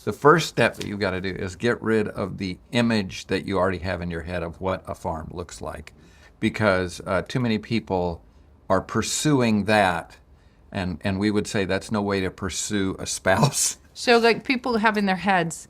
The first step that you've got to do is get rid of the image that you already have in your head of what a farm looks like, because too many people are pursuing that, and we would say that's no way to pursue a spouse. So like people have in their heads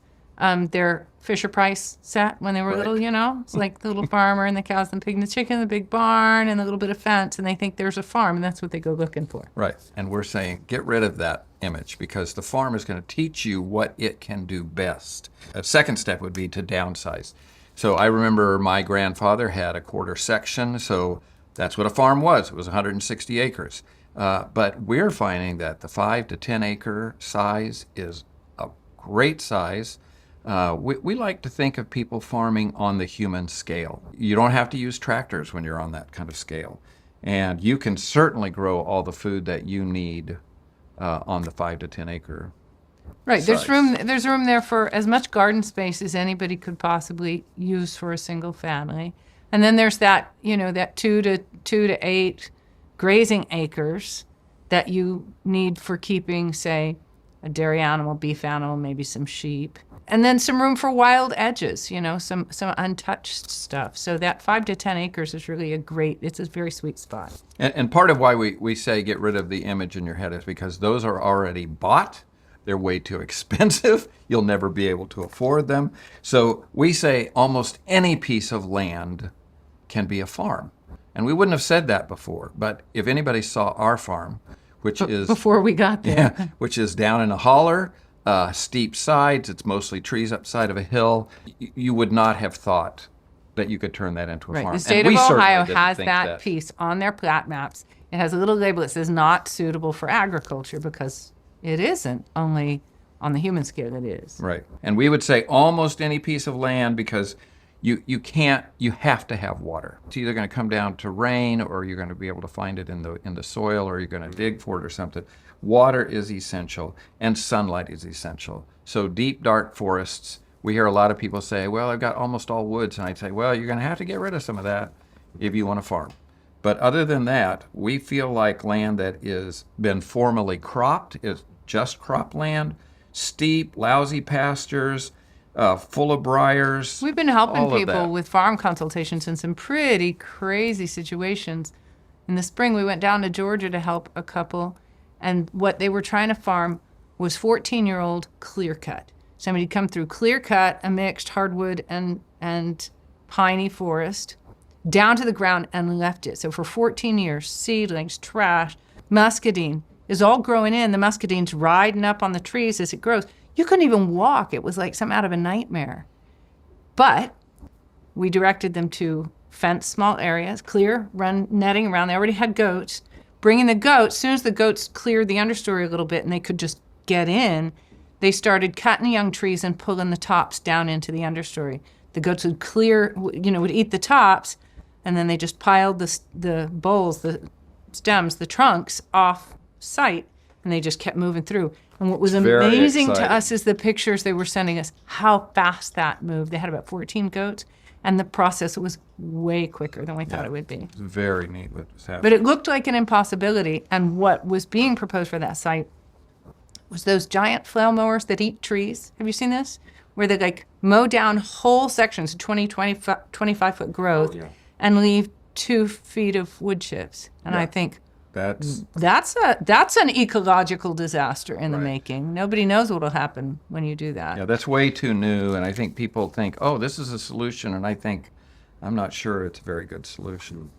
their Fisher-Price set when they were little, you know? It's like the little farmer and the cows and the pig and the chicken, the big barn and the little bit of fence, and they think there's a farm, and that's what they go looking for. Right. And we're saying get rid of that image, because the farm is going to teach you what it can do best. A second step would be to downsize. So I remember my grandfather had a quarter section, so that's what a farm was. It was 160 acres. But we're finding that the 5 to 10 acre size is a great size. We like to think of people farming on the human scale. You don't have to use tractors when you're on that kind of scale. And you can certainly grow all the food that you need on the 5 to 10 acre Right, size. there's room there for as much garden space as anybody could possibly use for a single family. And then there's that, you know, that 2 to 8 grazing acres that you need for keeping, say, a dairy animal, beef animal, maybe some sheep. And then some room for wild edges, you know, some untouched stuff. So that 5 to 10 acres is really it's a very sweet spot. And part of why we say get rid of the image in your head is because those are already bought. They're way too expensive. You'll never be able to afford them. So we say almost any piece of land can be a farm. And we wouldn't have said that before. But if anybody saw our farm, which is... Before we got there. Yeah, which is down in a holler, steep sides, it's mostly trees up side of a hill, you would not have thought that you could turn that into a Right. farm. The state And of we certainly Ohio didn't has think that piece on their plat maps. It has a little label that says not suitable for agriculture, because it isn't. Only on the human scale it is. Right. And we would say almost any piece of land, because you have to have water. It's either going to come down to rain, or you're going to be able to find it in the soil, or you're going to dig for it or something. Water is essential, and sunlight is essential. So deep, dark forests, we hear a lot of people say, well, I've got almost all woods. And I'd say, well, you're going to have to get rid of some of that if you want to farm. But other than that, we feel like land that is been formally cropped is just cropland, steep, lousy pastures, full of briars. We've been helping all of people that. with farm consultations in some pretty crazy situations. In the spring, we went down to Georgia to help a couple, and what they were trying to farm was 14-year-old clear cut. Somebody had come through clear cut, a mixed hardwood and piney forest, down to the ground and left it. So for 14 years, seedlings, trash, muscadine is all growing in. The muscadine's riding up on the trees as it grows. You couldn't even walk. It was like something out of a nightmare. But we directed them to fence small areas, clear, run netting around. They already had goats. Bringing the goats, as soon as the goats cleared the understory a little bit and they could just get in, they started cutting young trees and pulling the tops down into the understory. The goats would would eat the tops, and then they just piled the boles, the stems, the trunks off site, and they just kept moving through. And what was Very amazing to exciting. us is the pictures they were sending us, how fast that moved. They had about 14 goats, and the process was way quicker than we thought it would be. It's very neat what was happening. But it looked like an impossibility, and what was being proposed for that site was those giant flail mowers that eat trees. Have you seen this? Where they like mow down whole sections, 25-foot growth, and leave 2 feet of wood chips. And I think that's an ecological disaster in the making. Nobody knows what will happen when you do that. Yeah, that's way too new, and I think people think, oh, this is a solution, and I think, I'm not sure it's a very good solution.